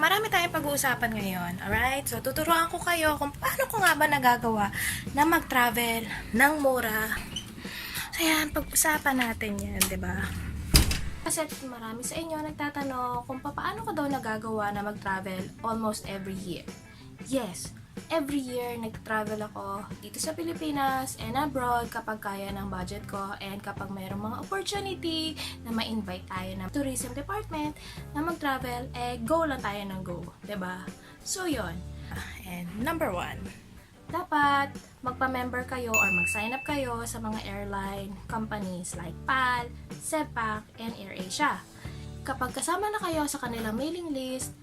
marami tayong pag-uusapan ngayon. Alright? So, tuturuan ko kayo kung paano ko nga ba nagagawa na mag-travel ng mura. So, yan, pag-usapan natin yan, di ba? Kasi marami sa inyo nagtatanong kung paano ko daw nagagawa na mag-travel almost every year. Yes, every year nag-travel ako dito sa Pilipinas and abroad kapag kaya ng budget ko and kapag mayroong mga opportunity na ma-invite tayo ng tourism department na mag-travel, go lang tayo ng go, diba? So, yon. And number 1, dapat magpa-member kayo or mag-sign up kayo sa mga airline companies like PAL, SEPAC, and AirAsia. Kapag kasama na kayo sa kanilang mailing list,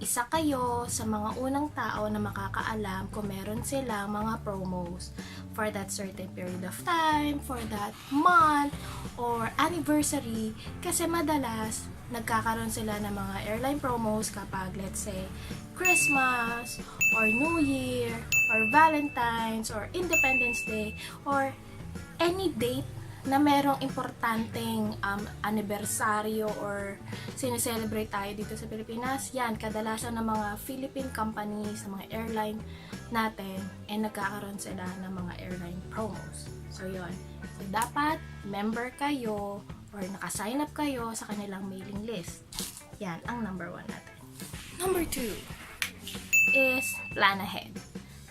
isa kayo sa mga unang tao na makakaalam kung meron silang mga promos for that certain period of time, for that month, or anniversary. Kasi madalas, nagkakaroon sila ng mga airline promos kapag, let's say, Christmas, or New Year, or Valentine's, or Independence Day, or any date na merong importanteng anibersaryo or sineselebrate tayo dito sa Pilipinas. Yan, kadalasan ng mga Philippine companies, ng mga airline natin, nagkakaroon sila ng mga airline promos. So, yon. So, dapat member kayo or nakasign up kayo sa kanilang mailing list. Yan, ang number 1 natin. Number 2 is plan ahead.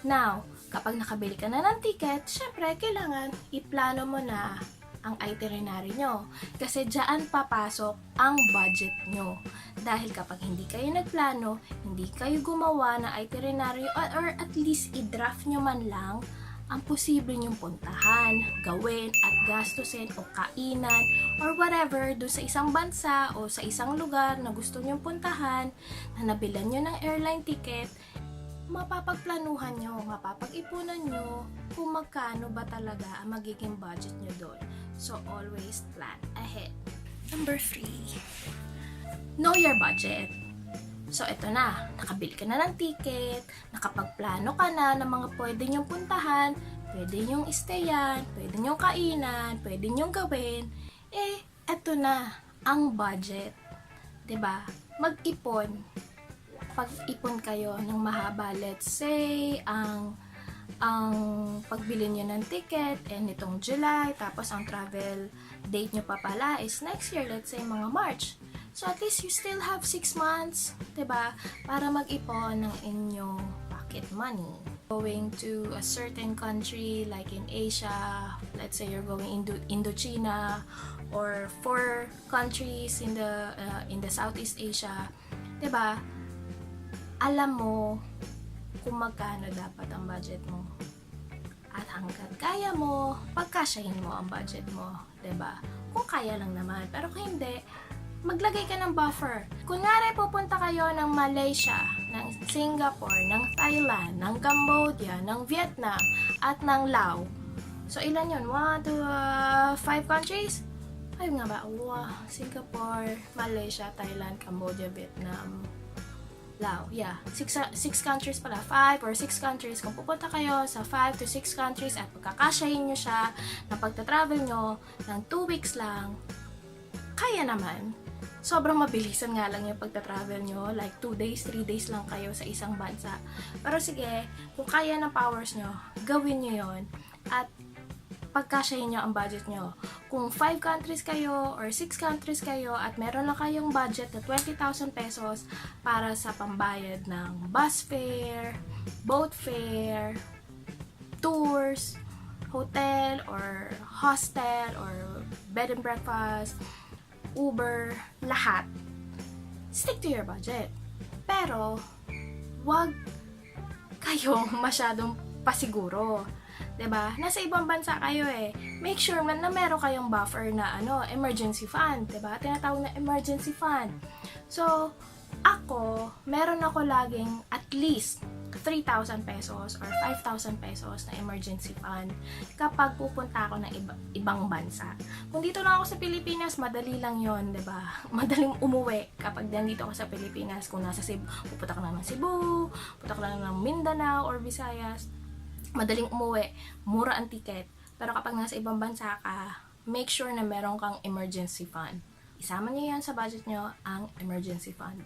Now, kapag nakabili ka na ng ticket, syempre, kailangan iplano mo na ang itinerary nyo. Kasi dyan papasok ang budget nyo. Dahil kapag hindi kayo nagplano, hindi kayo gumawa ng itinerary or at least i-draft nyo man lang ang posible nyong puntahan, gawin at gastusin o kainan or whatever doon sa isang bansa o sa isang lugar na gusto nyong puntahan na nabilan nyo ng airline ticket, mapapagplanuhan nyo, mapapag-ipunan nyo kung magkano ba talaga ang magiging budget nyo doon. So, always plan ahead. Number 3, know your budget. So, ito na. Nakabili ka na ng ticket, nakapagplano ka na ng mga pwede nyong puntahan, pwede nyong stayan, pwede nyong kainan, pwede nyong gawin. Ito na ang budget. 'Di ba? Mag-ipon. Pag-ipon kayo ng mahaba, let's say, ang pagbili nyo ng ticket, nitong July, tapos ang travel date nyo pa pala is next year, let's say, mga March. So, at least you still have 6 months, diba, para mag-ipon ng inyong pocket money. Going to a certain country, like in Asia, let's say you're going Indochina, or 4 countries in the Southeast Asia, diba, alam mo kung magkano dapat ang budget mo. At hanggat kaya mo, pagkasyahin mo ang budget mo, 'di ba? Kung kaya lang naman. Pero kung hindi, maglagay ka ng buffer. Kunyari pupunta kayo ng Malaysia, ng Singapore, ng Thailand, ng Cambodia, ng Vietnam, at ng Laos. So ilan 'yon? 1 to 5 countries? Ay nga ba? Singapore, Malaysia, Thailand, Cambodia, Vietnam, Laos. Yeah, 6 countries pala. 5 or 6 countries. Kung pupunta kayo sa 5 to 6 countries at pagkakasyahin nyo siya na pagta-travel nyo ng 2 weeks lang, kaya naman. Sobrang mabilisan nga lang yung pagta-travel nyo. Like 2 days, 3 days lang kayo sa isang bansa. Pero sige, kung kaya ng powers nyo, gawin nyo yon at pagkasyahin nyo ang budget nyo. Kung 5 countries kayo or 6 countries kayo at meron lang kayong budget na 20,000 pesos para sa pambayad ng bus fare, boat fare, tours, hotel or hostel or bed and breakfast, Uber, lahat, stick to your budget. Pero, wag kayong masyadong pasiguro. 'Di ba? Nasa ibang bansa kayo Make sure man na meron kayong buffer na emergency fund, 'di ba? Tinatawag na emergency fund. So, meron ako laging at least 3,000 pesos or 5,000 pesos na emergency fund kapag pupunta ako ng ibang bansa. Kung dito lang ako sa Pilipinas, madali lang 'yon, 'di ba? Madaling umuwi kapag nandito ako sa Pilipinas. Kung nasa Cebu, pupunta ka lang ng Cebu, pupunta ka lang ng Mindanao or Visayas, madaling umuwi, mura ang ticket. Pero kapag nasa ibang bansa ka, make sure na meron kang emergency fund. Isama niyo yan sa budget nyo, ang emergency fund.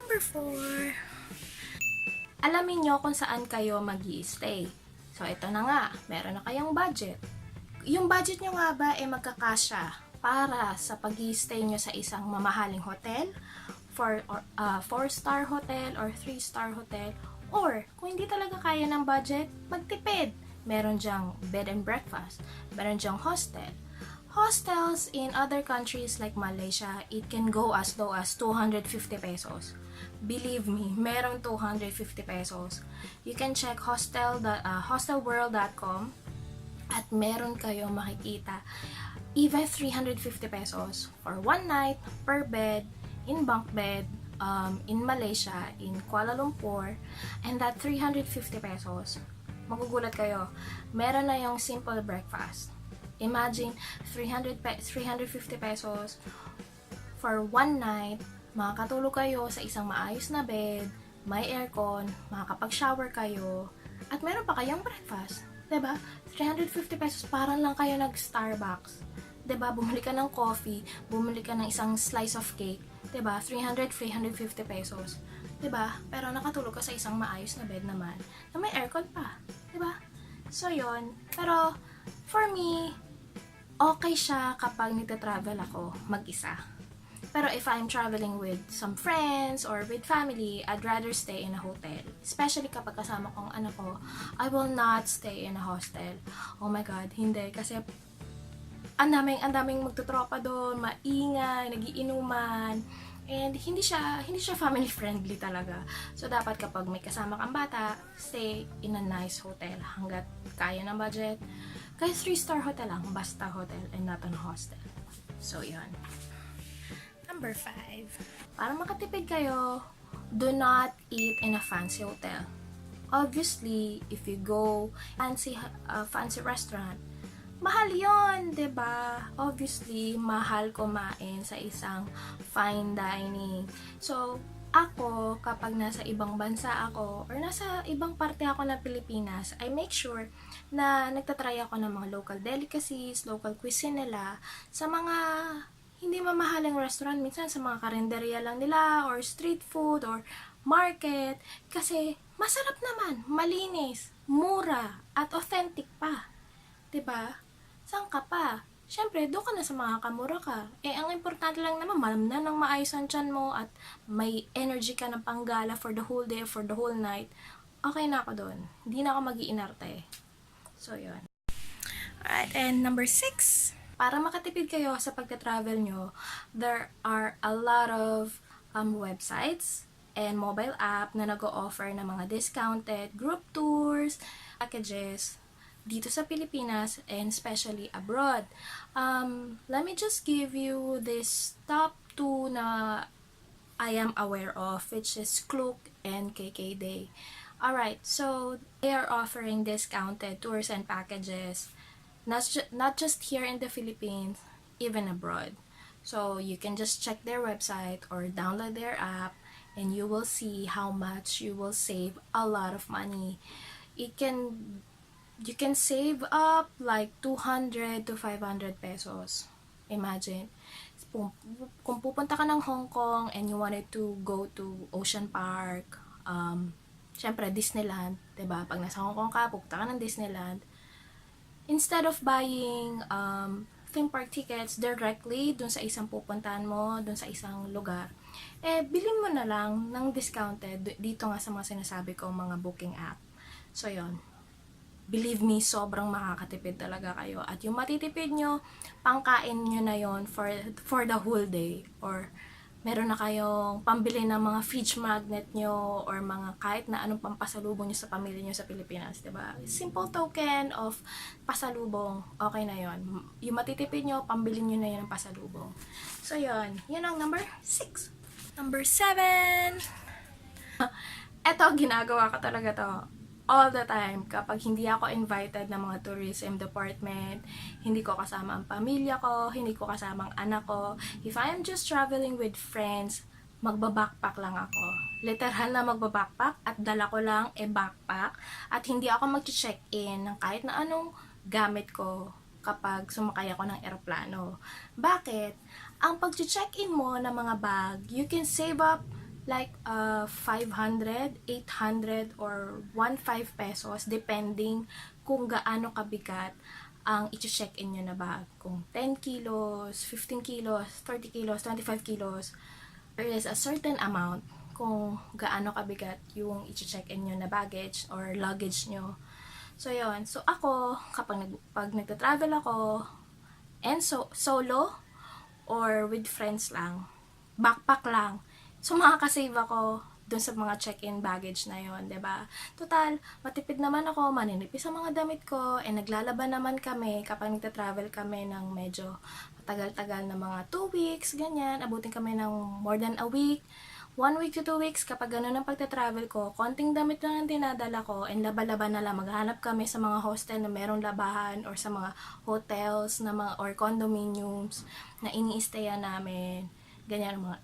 Number Number 4. Alamin nyo kung saan kayo mag-i-stay. So, ito na nga. Meron na kayong budget. Yung budget nyo nga ba ay magkakasya para sa pag-i-stay nyo sa isang mamahaling hotel, 4-star hotel or 3-star hotel, or kung hindi talaga kaya ng budget, magtipid. Meron dyang bed and breakfast. Meron dyang hostel. Hostels in other countries like Malaysia, it can go as low as 250 pesos. Believe me, merong 250 pesos. You can check hostelworld.com at meron kayong makikita even 350 pesos for one night per bed in bunk bed in Malaysia, in Kuala Lumpur, and that 350 pesos. Magugulat kayo, meron na yung simple breakfast. Imagine 350 pesos for one night, makakatulog kayo sa isang maayos na bed, may aircon, makakapag-shower kayo, at meron pa kayong breakfast. 'Di ba? 350 pesos, parang lang kayo nag-Starbucks. 'Di ba? Bumili ka ng coffee, bumili ka ng isang slice of cake, 'di ba? 350 pesos. 'Di ba? Pero nakatulog ka sa isang maayos na bed naman, na may aircon pa, 'di ba? So 'yon. Pero for me, okay siya kapag nagta-travel ako mag-isa. Pero if I'm traveling with some friends or with family, I'd rather stay in a hotel. Especially kapag kasama kong anak ko, I will not stay in a hostel. Oh my God, hindi. Kasi ang daming magtutropa doon, maingay, nagiinuman, and hindi siya family friendly talaga. So dapat kapag may kasama kang bata, stay in a nice hotel hanggat kaya ng budget. Kaya 3-star hotel lang, basta hotel and not an hostel. So yun. Number 5. Para makatipid kayo, do not eat in a fancy hotel. Obviously, if you go fancy restaurant, mahal yon, 'di ba? Obviously, mahal kumain sa isang fine dining. So, ako, kapag nasa ibang bansa ako or nasa ibang parte ako ng Pilipinas, I make sure na nagtatry ako ng mga local delicacies, local cuisine nila sa mga hindi mamahaling restaurant, minsan sa mga karinderya lang nila or street food or market, kasi masarap naman, malinis, mura, at authentic pa. 'Di ba? Saan ka pa? Siyempre, doon ka na sa mga kamura ka. Ang importante lang naman, malamnan ng maayos ang tiyan mo at may energy ka ng panggala for the whole day, for the whole night. Okay na ako doon. Hindi na ako mag-iinarte. So, yun. Alright, and number 6. Para makatipid kayo sa pagta-travel nyo, there are a lot of websites and mobile app na nag-o-offer ng mga discounted group tours, packages, dito sa Pilipinas and especially abroad. Let me just give you this top 2 na I am aware of, which is Klook and KKday. Alright, so they are offering discounted tours and packages, not just here in the Philippines, even abroad. So you can just check their website or download their app and you will see how much you will save a lot of money. You can save up like 200 to 500 pesos. Imagine, kung pupunta ka ng Hong Kong and you wanted to go to Ocean Park, syempre Disneyland, 'di ba? Pag nasa Hong Kong ka, pupunta ka ng Disneyland. Instead of buying theme park tickets directly dun sa isang pupuntahan mo, dun sa isang lugar, bilhin mo na lang ng discounted dito nga sa mga sinasabi ko, mga booking app. So, yon. Believe me, sobrang makakatipid talaga kayo. At yung matitipid nyo, pangkain nyo na yon for the whole day. Or meron na kayong pambili ng mga fridge magnet nyo or mga kahit na anong pampasalubong nyo sa pamilya nyo sa Pilipinas, diba? Simple token of pasalubong, okay na yon. Yung matitipid nyo, pambili nyo na yun ng pasalubong. So yon, yun ang number 6. Number 7. Eto, ginagawa ko talaga to all the time. Kapag hindi ako invited ng mga tourism department, hindi ko kasama ang pamilya ko, hindi ko kasama ang anak ko. If I am just traveling with friends, magbabackpack lang ako. Literal na magbabackpack at dala ko lang backpack at hindi ako mag-check-in ng kahit na anong gamit ko kapag sumakay ako ng eroplano. Bakit? Ang pag-check-in mo ng mga bag, you can save up like 500, 800, or 1.5 pesos depending kung gaano kabigat ang i-check-in nyo na bag. Kung 10 kilos, 15 kilos, 30 kilos, 25 kilos, there is a certain amount kung gaano kabigat yung i-check-in nyo na baggage or luggage nyo. So, yun. So, ako, pag nagta-travel ako, and solo, or with friends lang, backpack lang, so makakasave ako dun sa mga check-in baggage na yon, 'di ba? Total, matipid naman ako, maninipis sa mga damit ko, naglalaban naman kami kapag nagta-travel kami ng medyo tagal-tagal na mga 2 weeks, ganyan, abutin kami ng more than a week, 1 week to 2 weeks, kapag gano'n ang pagta-travel ko, konting damit lang ang dinadala ko, and laba-laban na lang, maghanap kami sa mga hostel na merong labahan, or sa mga hotels na mga, or condominiums na ini-stayan namin, ganyan, mga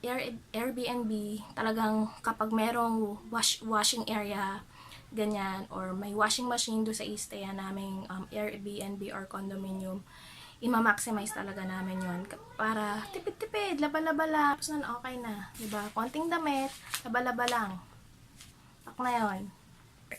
Airbnb, talagang kapag merong washing area, ganyan, or may washing machine do sa i-stayan naming Airbnb or condominium, ima-maximize talaga namin yon para tipid-tipid, laba-laba lang, tapos na okay na, diba? Konting damit, laba-laba lang. Tak na yon.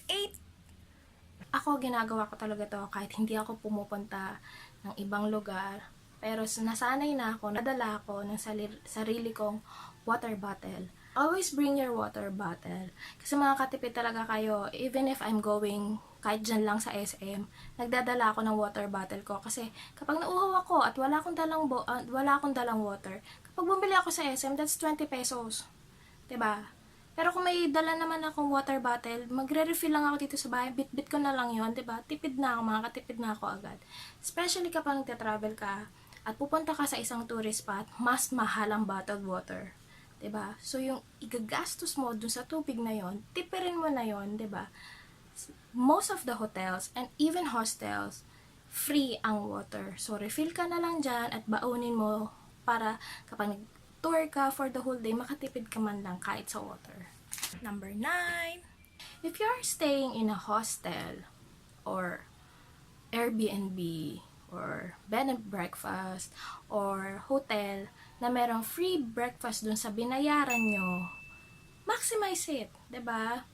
8. Ako, ginagawa ko talaga to kahit hindi ako pumupunta ng ibang lugar. Pero nasanay na ako, nadala ako ng sarili kong water bottle. Always bring your water bottle. Kasi makakatipid talaga kayo, even if I'm going kahit dyan lang sa SM, nagdadala ako ng water bottle ko. Kasi kapag nauuhaw ako at wala akong dalang water, kapag bumili ako sa SM, that's 20 pesos. 'Di ba? Pero kung may dala naman akong water bottle, magre-refill lang ako dito sa bahay, bit-bit ko na lang yon, 'di ba? Tipid na ako, makakatipid na ako agad. Especially kapag nagta-travel ka at pupunta ka sa isang tourist spot, mas mahal ang bottled water. 'Di ba? So yung igagastos mo dun sa tubig na yon, tipirin mo na yon, 'di ba? Most of the hotels and even hostels, free ang water. So refill ka na lang dyan at baunin mo para kapag tour ka for the whole day, makatipid ka man lang kahit sa water. Number 9. If you're staying in a hostel or Airbnb or bed and breakfast or hotel na merong free breakfast dun sa binayaran nyo, maximize it, 'di ba?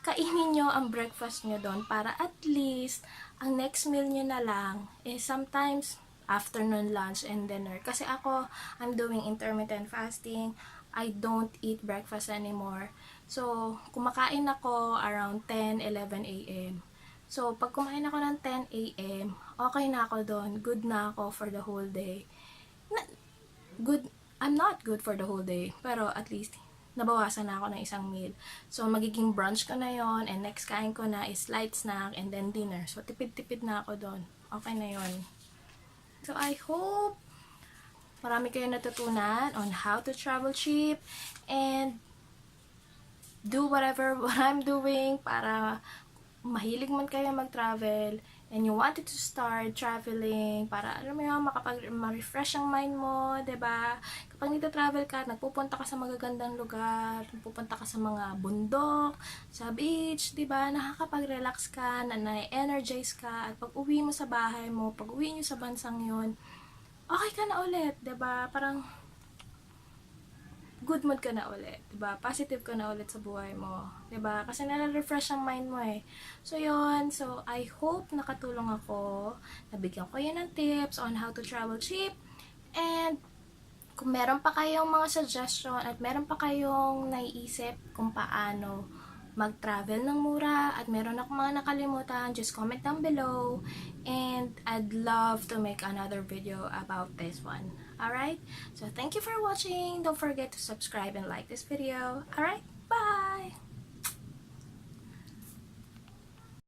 Kainin nyo ang breakfast nyo doon para at least ang next meal nyo na lang is sometimes afternoon, lunch, and dinner. Kasi ako, I'm doing intermittent fasting. I don't eat breakfast anymore. So, kumakain ako around 10, 11 a.m. So, pag kumain ako ng 10 a.m., okay na ako doon. Good na ako for the whole day. I'm not good for the whole day, pero at least nabawasan na ako ng isang meal. So, magiging brunch ko na yon, and next kain ko na is light snack and then dinner. So, tipid-tipid na ako doon. Okay na yon. So, I hope marami kayo natutunan on how to travel cheap and do whatever what I'm doing para mahilig man kayo mag-travel and you wanted to start traveling para alam mo yun, ma-refresh ang mind mo, 'di ba? Kapag nagta-travel ka, nagpupunta ka sa magagandang lugar, nagpupunta ka sa mga bundok, sa beach, 'di ba? Nakakapag-relax ka, na-energize ka, at pag-uwi mo sa bahay mo, pag-uwi niyo sa bansang 'yon, okay ka na ulit, 'di ba? Parang good mood ka na ulit, 'di ba? Positive ka na ulit sa buhay mo, 'di ba? Kasi na-refresh ang mind mo eh. So, 'yon. So, I hope nakatulong ako. Nabigyan ko kayo ng tips on how to travel cheap. And kung meron pa kayong mga suggestion at meron pa kayong naiisip kung paano mag-travel ng mura at meron akong mga nakalimutan, just comment down below and I'd love to make another video about this one. Alright? So thank you for watching. Don't forget to subscribe and like this video. Alright? Bye!